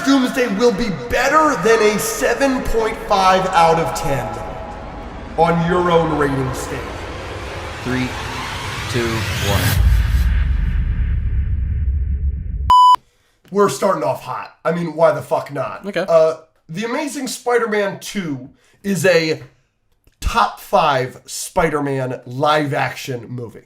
Doomsday will be better than a 7.5 out of 10 on your own rating scale. 3, 2, 1. We're starting off hot. I mean, why the fuck not? Okay. The Amazing Spider-Man 2 is a top 5 Spider-Man live-action movie.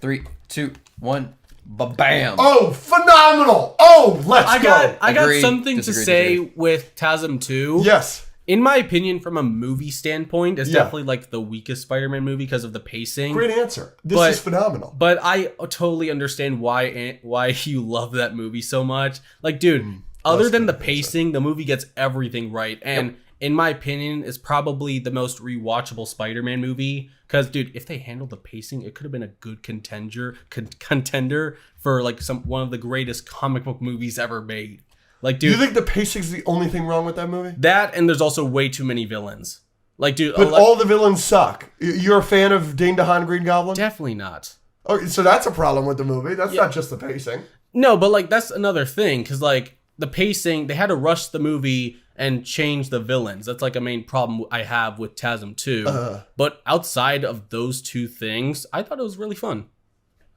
3, 2, 1. Ba-bam. Oh, phenomenal! Oh, let's go! I got Agreed. something Disagree, to say disagree. with TASM 2. Yes. In my opinion, from a movie standpoint, it's Yeah. definitely like the weakest Spider-Man movie because of the pacing. Great answer. This But- is phenomenal. But I totally understand why you love that movie so much. Like, dude, other than the pacing, the movie gets everything right. And in my opinion, it's probably the most rewatchable Spider-Man movie. Because, dude, if they handled the pacing, it could have been a good contender for like one of the greatest comic book movies ever made. Like, Do dude, you think the pacing's the only thing wrong with that movie? that and there's also way too many villains. Like, dude, But all the villains suck. You're a fan of Dane DeHaan Green Goblin? definitely not. Oh, so that's a problem with the movie. That's not just the pacing. No, but like that's another thing because like the pacing, they had to rush the movie and change the villains. That's like a main problem I have with TASM 2. But outside of those two things, I thought it was really fun.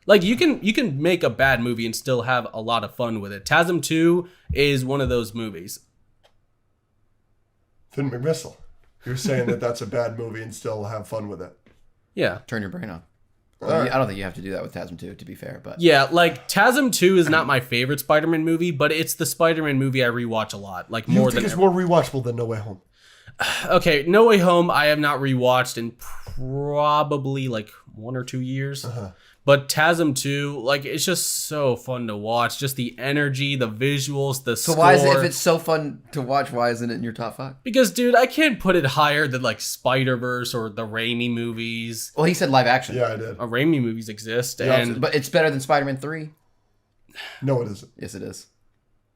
Like you can make a bad movie and still have a lot of fun with it. TASM 2 is one of those movies. Finn McMissile, you're saying that that's a bad movie and still have fun with it. Yeah. Turn your brain on. right. I don't think you have to do that with TASM 2, to be fair. But Yeah, like TASM 2 is not my favorite Spider-Man movie, but it's the Spider-Man movie I rewatch a lot. Like You more think than it's more rewatchable than No Way Home? Okay, No Way Home I have not rewatched in probably like 1 or 2 years. But TASM 2, like it's just so fun to watch. Just the energy, the visuals, the so score. why is it, if it's so fun to watch, why isn't it in your top 5? Because, dude, I can't put it higher than like Spider-Verse or the Raimi movies. Well, he said live action. Yeah, I did. Raimi movies exist, Yeah, and But it's better than Spider-Man 3. No, it isn't. Yes, it is.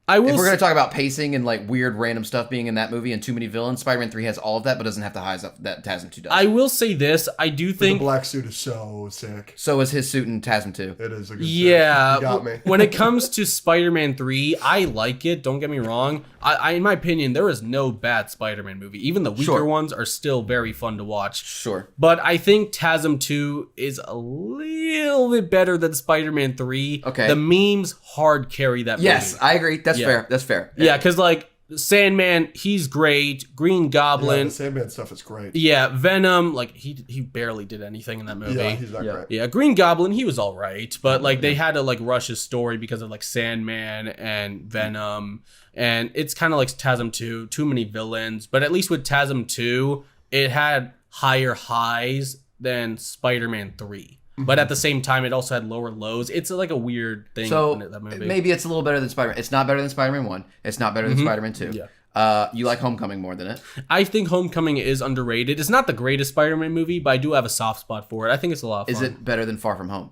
I will. If we're going to talk about pacing and like weird random stuff being in that movie and too many villains, Spider-Man 3 has all of that, but doesn't have the highs up that TASM 2 does. I will say this. I do The think. black suit is so sick. So is his suit in TASM 2. It is a good Yeah, suit. You got me. when it comes to Spider-Man 3, I like it. Don't get me wrong. I in my opinion, there is no bad Spider-Man movie. Even the weaker Sure. ones are still very fun to watch. Sure. But I think TASM 2 is a little bit better than Spider-Man 3. Okay. The memes hard carry that Yes, movie. I agree. That's Yeah. fair. That's fair. Yeah, because like Sandman, he's great. Green Yeah, Goblin. the Sandman stuff is great. Yeah, Venom, like he barely did anything in that movie. Yeah, he's not great. Yeah, Green Goblin, he was all right, but like they had to like rush his story because of like Sandman and Venom, and it's kind of like TASM 2, too many villains. But at least with TASM 2, it had higher highs than Spider-Man 3. But at the same time, it also had lower lows. It's like a weird thing. So in that movie. maybe it's a little better than Spider-Man. It's not better than Spider-Man 1. It's not better than Spider-Man 2. Yeah. You like Homecoming more than it. I think Homecoming is underrated. It's not the greatest Spider-Man movie, but I do have a soft spot for it. I think it's a lot of fun. Is it better than Far From Home?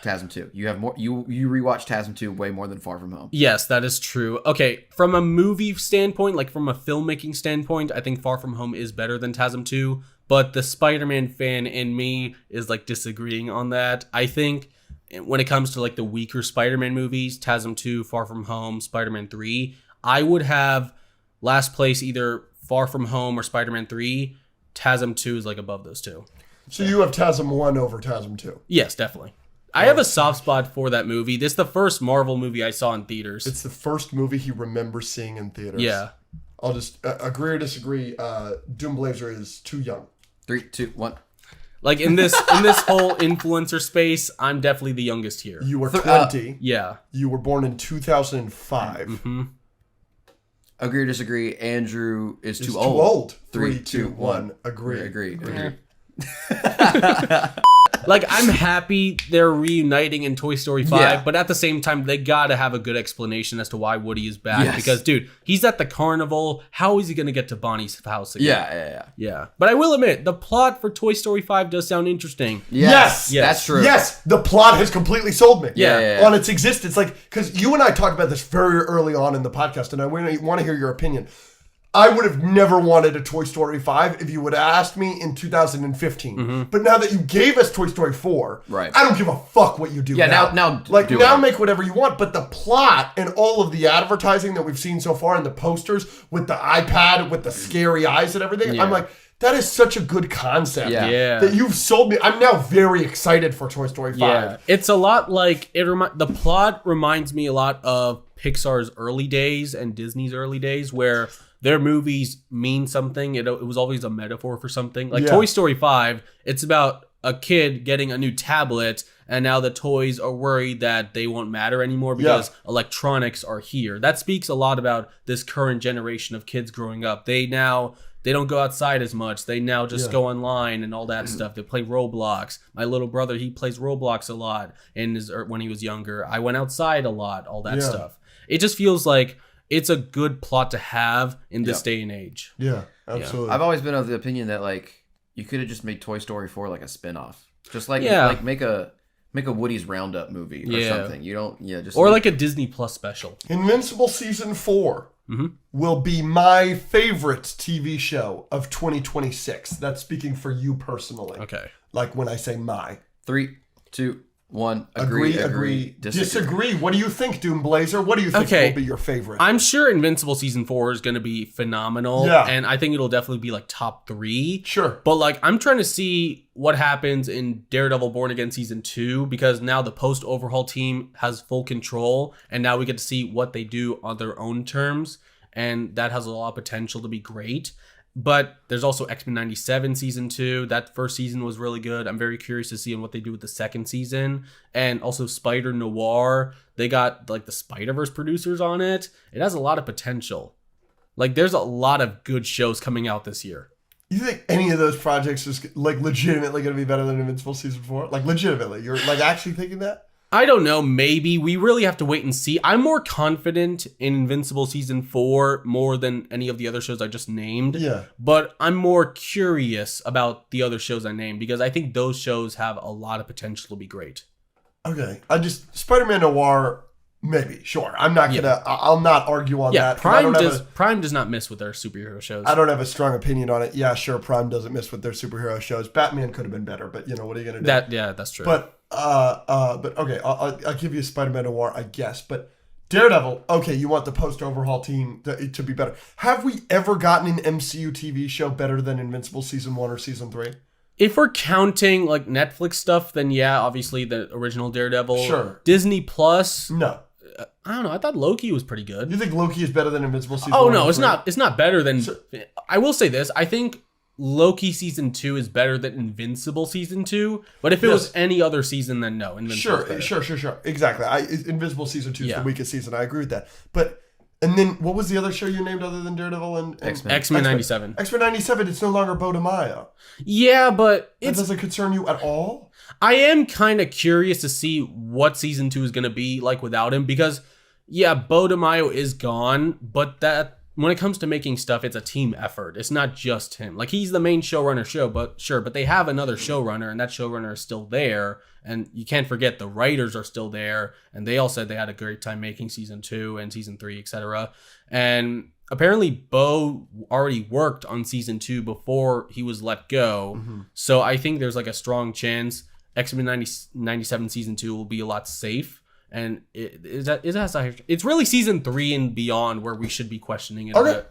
TASM 2. You have more. You rewatch TASM 2 way more than Far From Home. Yes, that is true. Okay, from a movie standpoint, like from a filmmaking standpoint, I think Far From Home is better than TASM 2, but the Spider-Man fan in me is like disagreeing on that. I think when it comes to like the weaker Spider-Man movies, TASM 2, Far From Home, Spider-Man 3, I would have last place either Far From Home or Spider-Man 3. TASM 2 is like above those two. So you have TASM 1 over TASM 2. Yes, definitely. I have a soft spot for that movie. This is the first Marvel movie I saw in theaters. It's the first movie he remembers seeing in theaters. Yeah. I'll just agree or disagree. Doomblazer is too young. 3, 2, 1. Like in this whole influencer space, I'm definitely the youngest here. You were 20. Yeah. You were born in 2005. Mm-hmm. Agree or disagree? Andrew is It's too too old. old. 3, 3, 2, 1. Agree. Agree. Like, I'm happy they're reuniting in Toy Story 5, Yeah. but at the same time, they gotta have a good explanation as to why Woody is back. Yes. Because, dude, he's at the carnival. How is he gonna get to Bonnie's house again? Yeah. But I will admit, the plot for Toy Story 5 does sound interesting. Yes. That's true. Yes, the plot has completely sold me. Yeah. On its existence. Like, because you and I talked about this very early on in the podcast, and I want to hear your opinion. I would have never wanted a Toy Story 5 if you would have asked me in 2015. But now that you gave us Toy Story 4, Right. I don't give a fuck what you do now. now like, do now it. make whatever you want, but the plot and all of the advertising that we've seen so far and the posters with the iPad, with the scary eyes and everything, Yeah. I'm like, that is such a good concept Yeah. that you've sold me. I'm now very excited for Toy Story 5. Yeah, it's a lot like the plot reminds me a lot of Pixar's early days and Disney's early days, where their movies mean something. It was always a metaphor for something. Like Toy Story 5, it's about a kid getting a new tablet, and now the toys are worried that they won't matter anymore because electronics are here. That speaks a lot about this current generation of kids growing up. They don't go outside as much. They now just go online and all that stuff. They play Roblox. My little brother, he plays Roblox a lot when he was younger. I went outside a lot, all that stuff. It just feels like it's a good plot to have in this day and age. Yeah, absolutely. I've always been of the opinion that like you could have just made Toy Story 4 like a spin-off. Just like make a Woody's Roundup movie or something. You don't just like a Disney Plus special. Invincible Season 4 will be my favorite TV show of 2026. That's speaking for you personally. Okay. Like when I say my. 3, 2, 1. Agree. Disagree. What do you think, Doomblazer? What do you think will be your favorite? I'm sure Invincible Season 4 is going to be phenomenal. Yeah. And I think it'll definitely be like top 3. Sure. But like, I'm trying to see what happens in Daredevil Born Again Season 2, because now the post-overhaul team has full control, and now we get to see what they do on their own terms, and that has a lot of potential to be great. But there's also X-Men 97 Season 2. That first season was really good. I'm very curious to see what they do with the second season. And also Spider Noir. They got like the Spider-Verse producers on it. It has a lot of potential. Like there's a lot of good shows coming out this year. You think any of those projects is like legitimately going to be better than Invincible Season 4? Like legitimately? You're like actually thinking that? I don't know, maybe. We really have to wait and see. I'm more confident in Invincible Season 4 more than any of the other shows I just named. Yeah. But I'm more curious about the other shows I named, because I think those shows have a lot of potential to be great. Okay. Spider-Man Noir, maybe, sure. I'm not gonna, I'll not argue on that. Prime does not miss with their superhero shows. I don't have a strong opinion on it. Yeah, sure, Prime doesn't miss with their superhero shows. Batman could have been better, but what are you gonna do? That's true. But okay, I'll give you Spider-Man Noir, I guess. But Daredevil, okay, you want the post-overhaul team to be better. Have we ever gotten an MCU TV show better than Invincible Season 1 or Season 3? If we're counting like Netflix stuff, then yeah, obviously the original Daredevil. Sure. Disney Plus. No. I don't know. I thought Loki was pretty good. You think Loki is better than Invincible Season 1? Oh no, it's not. It's not better than. I will say this. I think Loki Season 2 is better than Invincible Season 2. But if it was any other season, then no. Invincible Sure. Exactly. Invincible Season 2 is the weakest season. I agree with that. And then what was the other show you named other than Daredevil and X-Men 97? X-Men 97. It's no longer Bo DeMaio. Yeah, but That doesn't concern you at all? I am kind of curious to see what Season 2 is going to be like without him, because Bo DeMaio is gone, but that when it comes to making stuff, it's a team effort. It's not just him. Like, he's the main showrunner, but they have another showrunner, and that showrunner is still there. And you can't forget the writers are still there, and they all said they had a great time making Season 2 and Season 3, etc. And apparently Bo already worked on Season 2 before he was let go. Mm-hmm. So I think there's like a strong chance X-Men 97 Season 2 will be a lot safe. And it's really Season 3 and beyond where we should be questioning it. Okay.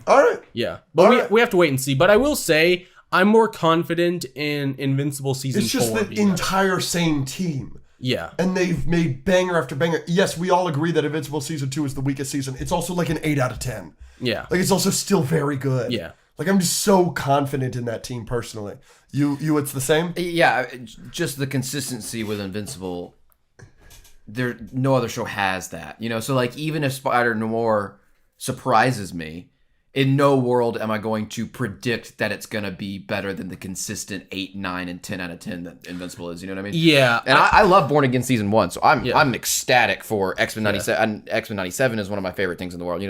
All right. Yeah. But we have to wait and see. But I will say, I'm more confident in Invincible Season 4. It's just the entire same team. Yeah. And they've made banger after banger. Yes, we all agree that Invincible Season 2 is the weakest season. It's also like an 8 out of 10. Yeah. Like, it's also still very good. Yeah. Like, I'm just so confident in that team personally. You, it's the same? Yeah, just the consistency with Invincible. No other show has that. So like, even if Spider Noir surprises me, in no world am I going to predict that it's going to be better than the consistent 8, 9, and 10 out of 10 that Invincible is. You know what I mean? Yeah. And I love Born Again Season 1, so I'm ecstatic for X-Men 97. And X-Men 97 is one of my favorite things in the world.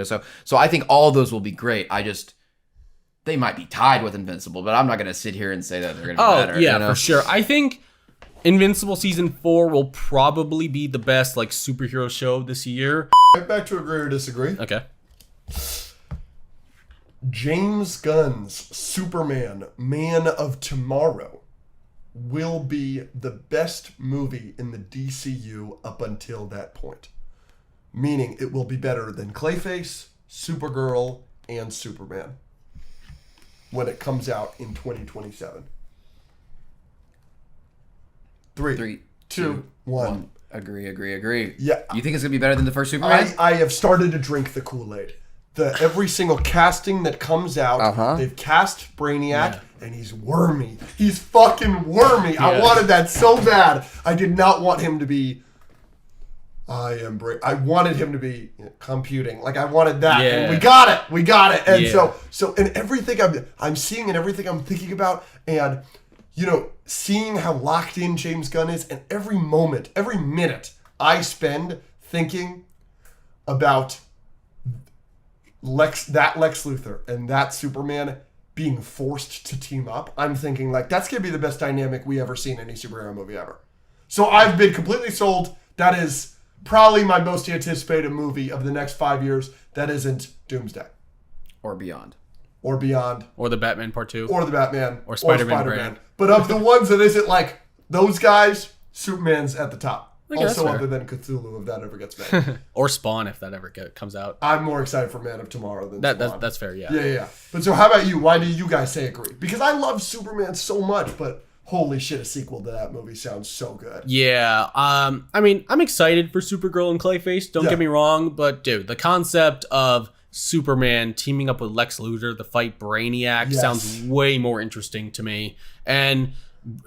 So I think all of those will be great. They might be tied with Invincible, but I'm not going to sit here and say that they're going to be better. Yeah, for sure. I think Invincible Season 4 will probably be the best like superhero show this year. Back to agree or disagree. Okay. James Gunn's Superman, Man of Tomorrow, will be the best movie in the DCU up until that point. Meaning it will be better than Clayface, Supergirl, and Superman when it comes out in 2027. Three, two, one. Agree. Yeah. You think it's gonna be better than the first Superman? I have started to drink the Kool-Aid. Every single casting that comes out, they've cast Brainiac, and he's wormy. He's fucking wormy. I wanted that so bad. I did not want him to be. I wanted him to be computing. Like I wanted that. Yeah. And we got it. And so in everything I'm seeing and everything I'm thinking about, and seeing how locked in James Gunn is, and every moment, every minute I spend thinking about Lex Luthor and that Superman being forced to team up, I'm thinking like that's gonna be the best dynamic we ever seen in any superhero movie ever. So I've been completely sold. That is probably my most anticipated movie of the next 5 years. That isn't Doomsday or Beyond. Or the Batman Part 2. Or the Batman. Or Spider-Man brand. But of the ones that isn't like those guys, Superman's at the top. Okay, also, other than Cthulhu, if that ever gets made. Or Spawn, if that ever comes out. I'm more excited for Man of Tomorrow than Spawn. That's fair, yeah. Yeah. But so how about you? Why do you guys say agree? Because I love Superman so much, but holy shit, a sequel to that movie sounds so good. Yeah. I mean, I'm excited for Supergirl and Clayface. Don't get me wrong, but dude, the concept of Superman teaming up with Lex Luthor to fight Brainiac sounds way more interesting to me. And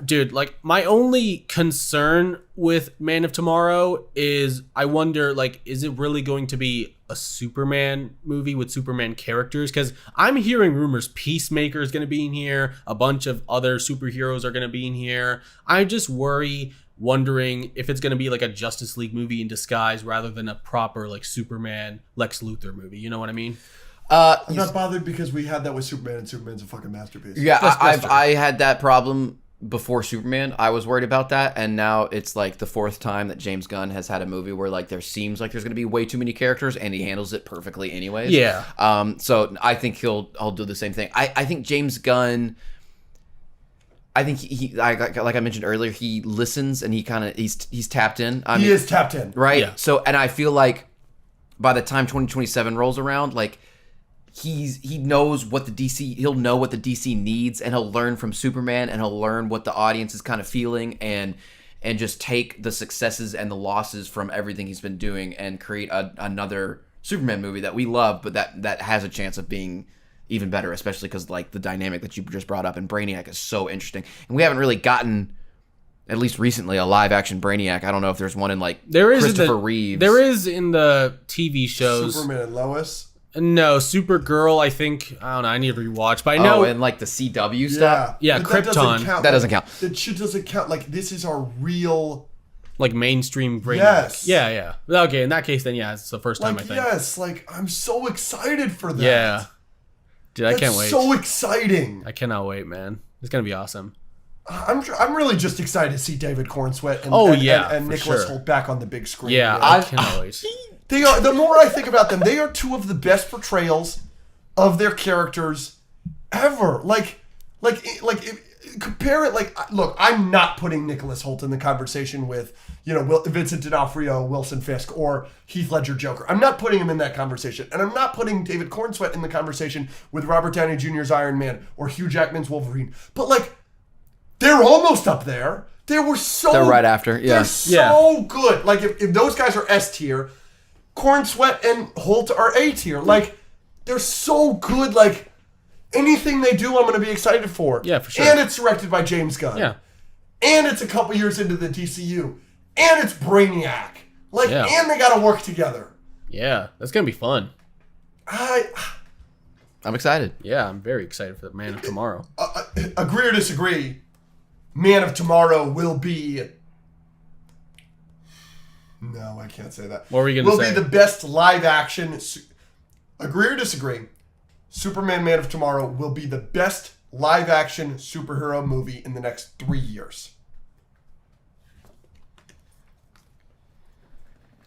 dude, like my only concern with Man of Tomorrow is I wonder, like, is it really going to be a Superman movie with Superman characters? Because I'm hearing rumors Peacemaker is going to be in here, a bunch of other superheroes are going to be in here. I just wondering if it's going to be like a Justice League movie in disguise rather than a proper like Superman Lex Luthor movie. You know what I mean? I'm not bothered because we had that with Superman, and Superman's a fucking masterpiece. Yeah, I had that problem before Superman. I was worried about that, and now it's like the fourth time that James Gunn has had a movie where like there seems like there's going to be way too many characters, and he handles it perfectly anyways. Yeah. So I think he'll do the same thing. I think James Gunn. I think he like I mentioned earlier, he listens and he's tapped in. He is tapped in, right? Yeah. So, and I feel like by the time 2027 rolls around, like he knows what he'll know what the DC needs, and he'll learn from Superman, and he'll learn what the audience is kind of feeling, and just take the successes and the losses from everything he's been doing and create another Superman movie that we love, but that has a chance of being even better, especially because like the dynamic that you just brought up in Brainiac is so interesting, and we haven't really gotten, at least recently, a live action Brainiac. I don't know if there's one in like Christopher Reeves. There is in the TV shows. Superman and Lois. No, Supergirl. I think I don't know. I need to rewatch, but I know. And like the CW stuff. Yeah, but Krypton. That doesn't count. That shit doesn't count. Like this is our real. Like mainstream Brainiac. Yes. Yeah. Okay, in that case, then yeah, it's the first time I think. Yes, like I'm so excited for that. Yeah. Dude, I can't wait. So exciting. I cannot wait, man. It's gonna be awesome. I'm really just excited to see David Cornsweet and Nicholas Hoult back on the big screen. Yeah, I cannot wait. They are. The more I think about them, they are two of the best portrayals of their characters ever. Compare it. Like, look, I'm not putting Nicholas Hoult in the conversation with Vincent D'Onofrio, Wilson Fisk, or Heath Ledger Joker. I'm not putting him in that conversation, and I'm not putting David Cornsweet in the conversation with Robert Downey Jr.'s Iron Man or Hugh Jackman's Wolverine. But like, they're almost up there. They're right after. Yeah, they're so good. Like if those guys are S tier, Cornsweet and Holt are A tier. Like, they're so good. Like, anything they do, I'm going to be excited for. Yeah, for sure. And it's directed by James Gunn. Yeah. And it's a couple years into the DCU. And it's Brainiac. Like, and they got to work together. Yeah, that's going to be fun. I'm excited. Yeah, I'm very excited for the Man of Tomorrow. Agree or disagree, Man of Tomorrow will be... No, I can't say that. What were we going to say? Will be the best live action... Agree or disagree? Superman Man of Tomorrow will be the best live action superhero movie in the next 3 years.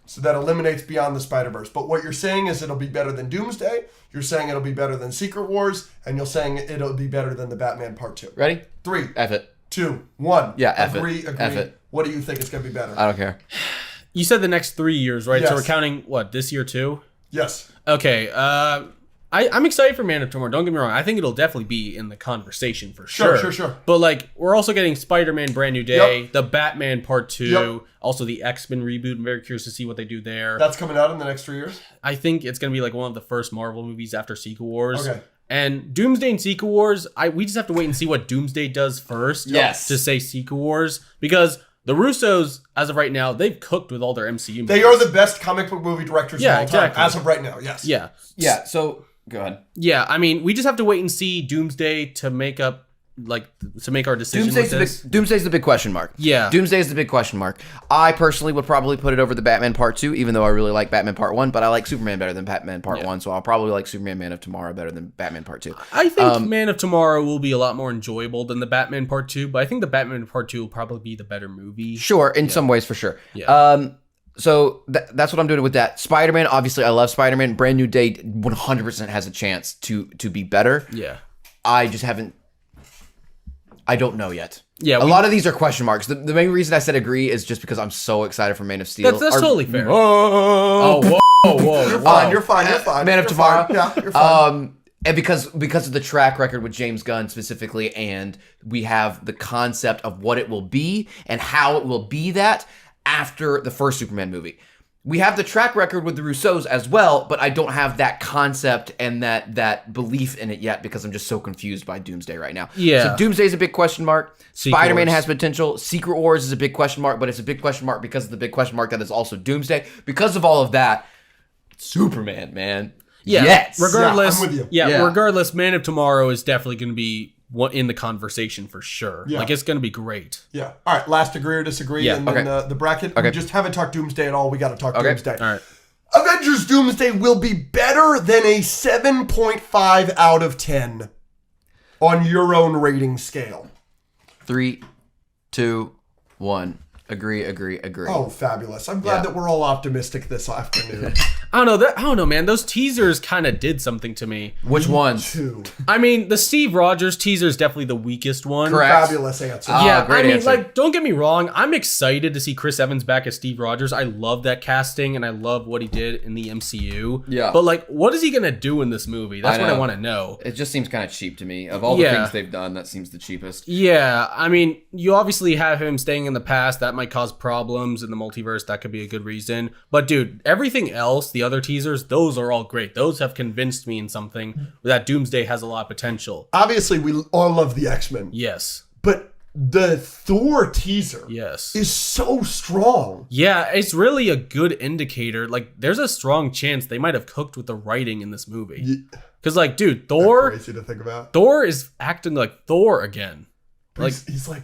So that eliminates Beyond the Spider-Verse. But what you're saying is it'll be better than Doomsday. You're saying it'll be better than Secret Wars. And you're saying it'll be better than the Batman Part 2. Ready? 3, F it. 2, 1. Yeah, F agree, it. Agree. F it. What do you think is going to be better? I don't care. You said the next 3 years, right? Yes. So we're counting, what, this year too? Yes. Okay, I'm excited for Man of Tomorrow. Don't get me wrong. I think it'll definitely be in the conversation for sure. Sure. But like, we're also getting Spider-Man Brand New Day, Yep. the Batman Part 2, Yep. also the X-Men reboot. I'm very curious to see what they do there. That's coming out in the next 3 years? I think it's going to be like one of the first Marvel movies after Secret Wars. Okay. And Doomsday and Secret Wars, we just have to wait and see what Doomsday does first. Yes. To say Secret Wars. Because the Russos, as of right now, they've cooked with all their MCU movies. They are the best comic book movie directors Yeah, of all time. exactly. As of right now, yes. Yeah. Yeah, so go ahead. Yeah, I mean, we just have to wait and see Doomsday to make up, like, to make our decision with this. Doomsday's the big question mark. Yeah. Doomsday's the big question mark. I personally would probably put it over the Batman Part 2, even though I really like Batman Part 1, but I like Superman better than Batman Part 1, so I'll probably like Superman Man of Tomorrow better than Batman Part 2. I think Man of Tomorrow will be a lot more enjoyable than the Batman Part 2, but I think the Batman Part 2 will probably be the better movie. Sure, in some ways, for sure. Yeah. So that's what I'm doing with that. Spider-Man, obviously, I love Spider-Man. Brand New Day 100% has a chance to be better. Yeah. I just haven't. I don't know yet. Yeah, a lot of these are question marks. The main reason I said agree is just because I'm so excited for Man of Steel. That's totally fair. Oh, whoa. You're fine. Man of You're Tomorrow. fine. Yeah, you're fine. And because of the track record with James Gunn specifically, and we have the concept of what it will be and how it will be that after the first Superman movie. We have the track record with the Russos as well, but I don't have that concept and that belief in it yet because I'm just so confused by Doomsday right now. Yeah. So Doomsday is a big question mark. Secret Spider-Man Wars. has potential. Secret Wars is a big question mark, but it's a big question mark because of the big question mark that is also Doomsday. Because of all of that, Superman, man. Yeah. Yes. Regardless, Yeah, I'm with you. Yeah, regardless, Man of Tomorrow is definitely going to be in the conversation for sure. Yeah. Like, it's going to be great. Yeah. All right. Last agree or disagree, Yeah, and then okay. the bracket. Okay. We just haven't talked Doomsday at all. We got to talk Doomsday. All right. Avengers Doomsday will be better than a 7.5 out of 10 on your own rating scale. 3, 2, 1. Agree. Oh, fabulous. I'm glad that we're all optimistic this afternoon. I don't know, man. Those teasers kind of did something to me. Which ones? 2. I mean, the Steve Rogers teaser is definitely the weakest one. Correct. Fabulous answer. Yeah, great I mean, answer. like, don't get me wrong. I'm excited to see Chris Evans back as Steve Rogers. I love that casting, and I love what he did in the MCU. Yeah. But, like, what is he going to do in this movie? That's I what I know. want to know. It just seems kind of cheap to me. Of all the Yeah. things they've done, that seems the cheapest. Yeah, I mean, you obviously have him staying in the past. That might cause problems in the multiverse. That could be a good reason. But, dude, everything else, the other teasers, those are all great. Those have convinced me in something that Doomsday has a lot of potential. Obviously, we all love the X-Men. Yes. But the Thor teaser Yes. is so strong. Yeah, it's really a good indicator. Like, there's a strong chance they might have cooked with the writing in this movie. Because, like, dude, Thor Crazy to think about. is acting like Thor again. Like, He's like,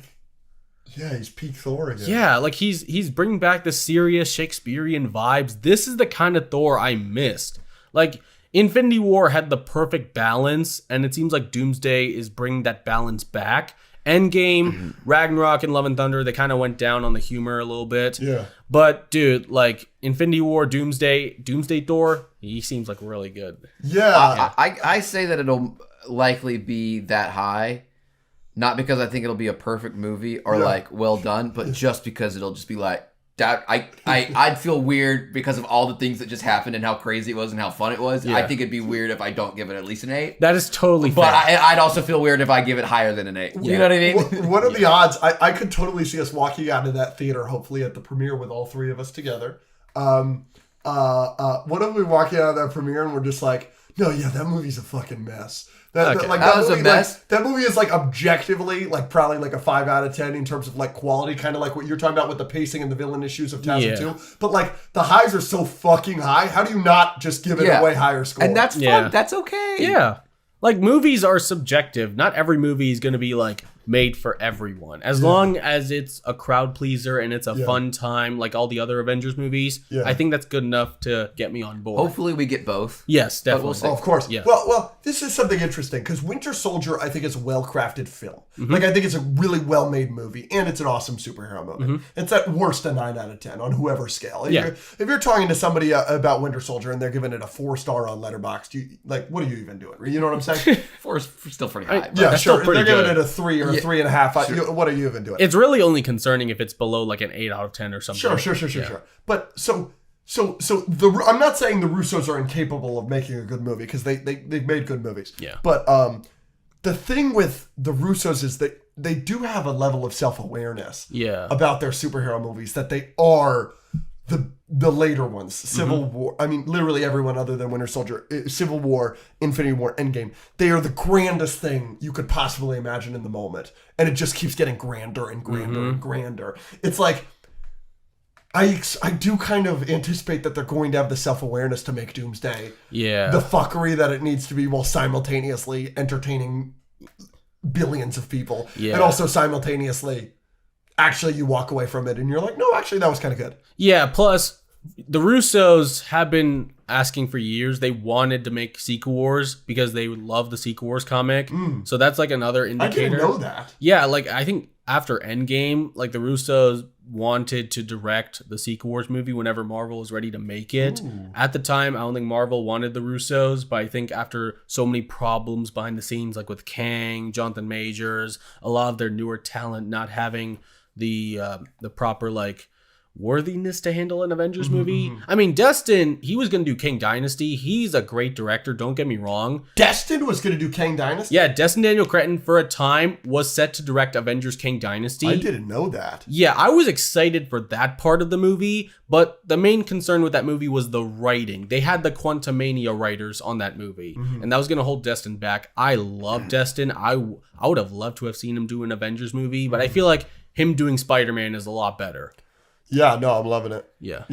yeah, he's peak Thor again. yeah, like he's bringing back the serious Shakespearean vibes. This is the kind of Thor I missed. Like, Infinity War had the perfect balance, and it seems like Doomsday is bringing that balance back. Endgame, Ragnarok, and Love and Thunder, they kind of went down on the humor a little bit. Yeah. But, dude, like, Infinity War, Doomsday Thor, he seems like really good. Yeah. I say that it'll likely be that high, not because I think it'll be a perfect movie or like well done, but just because it'll just be like that. I'd feel weird because of all the things that just happened and how crazy it was and how fun it was. Yeah. I think it'd be weird if I don't give it at least an 8. That is totally fair. But I'd also feel weird if I give it higher than an 8. You know what I mean? What are the odds? I could totally see us walking out of that theater, hopefully at the premiere with all three of us together. What if we walk out of that premiere and we're just like, no, yeah, that movie's a fucking mess. That was a movie, mess. Like, that movie is like objectively like probably like a 5 out of 10 in terms of like quality, kind of like what you're talking about with the pacing and the villain issues of TASM 2. But like the highs are so fucking high. How do you not just give it a way higher score? And that's fun. Yeah. That's okay. Yeah. Like, movies are subjective. Not every movie is going to be like made for everyone. As long as it's a crowd pleaser and it's a fun time, like all the other Avengers movies, I think that's good enough to get me on board. Hopefully we get both. Yes, But definitely. we'll see. Oh, of course. Yeah. Well, this is something interesting because Winter Soldier, I think, is a well-crafted film. Like, I think it's a really well-made movie, and it's an awesome superhero movie. It's at worst a 9 out of 10 on whoever scale. If you're talking to somebody about Winter Soldier and they're giving it a 4-star on Letterboxd, what are you even doing? You know what I'm saying? 4 is still pretty high. but- Yeah, That's sure. still If pretty they're giving good. it a 3 or a 3.5, what are you even doing? It's really only concerning if it's below like an 8 out of 10 or something. Sure. But so I'm not saying the Russos are incapable of making a good movie because they've made good movies. Yeah. But the thing with the Russos is that they do have a level of self-awareness about their superhero movies, that they are the later ones. Civil War, I mean, literally everyone other than Winter Soldier, Civil War, Infinity War, Endgame, they are the grandest thing you could possibly imagine in the moment. And it just keeps getting grander and grander and grander. It's like, I do kind of anticipate that they're going to have the self-awareness to make Doomsday the fuckery that it needs to be, while simultaneously entertaining billions of people. And also simultaneously, actually you walk away from it and you're like, no, actually that was kind of good. Yeah, plus the Russos have been asking for years. They wanted to make Secret Wars because they love the Secret Wars comic. So that's like another indicator. I didn't know that. Yeah, like I think after Endgame, like the Russos wanted to direct the Secret Wars movie whenever Marvel was ready to make it. At the time, I don't think Marvel wanted the Russos, but I think after so many problems behind the scenes, like with Kang, Jonathan Majors, a lot of their newer talent not having the proper like worthiness to handle an Avengers movie. I mean, Destin, he was going to do King Dynasty. He's a great director, don't get me wrong. Destin was going to do Kang Dynasty? Yeah, Destin Daniel Cretton for a time was set to direct Avengers King Dynasty. I didn't know that. Yeah, I was excited for that part of the movie, but the main concern with that movie was the writing. They had the Quantumania writers on that movie, and that was going to hold Destin back. I love Destin. I would have loved to have seen him do an Avengers movie, but I feel like him doing Spider-Man is a lot better. Yeah, no, I'm loving it. Yeah.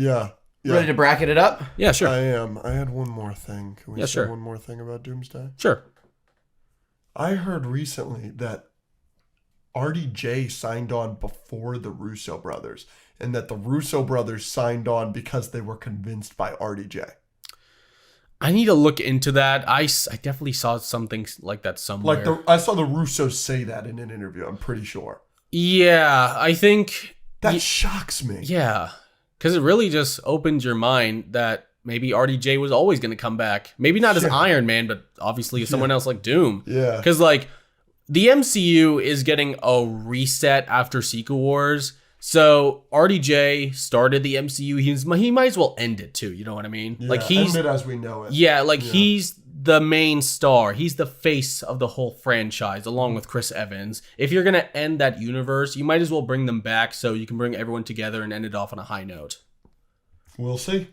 Ready to bracket it up? Yeah, sure. I am. I had one more thing. Can we say sure. one more thing about Doomsday? Sure. I heard recently that RDJ signed on before the Russo brothers, and that the Russo brothers signed on because they were convinced by RDJ. I need to look into that. I definitely saw something like that somewhere. Like I saw the Russos say that in an interview. I'm pretty sure. Yeah, I think... That shocks me. Yeah, because it really just opens your mind that maybe RDJ was always going to come back. Maybe not as Iron Man, but obviously as someone else like Doom. Yeah. Because like the MCU is getting a reset after Secret Wars. So RDJ started the MCU. He might as well end it too. You know what I mean? Yeah, like he's end it as we know it. Yeah, like he's the main star. He's the face of the whole franchise, along with Chris Evans. If you're gonna end that universe, you might as well bring them back so you can bring everyone together and end it off on a high note. We'll see.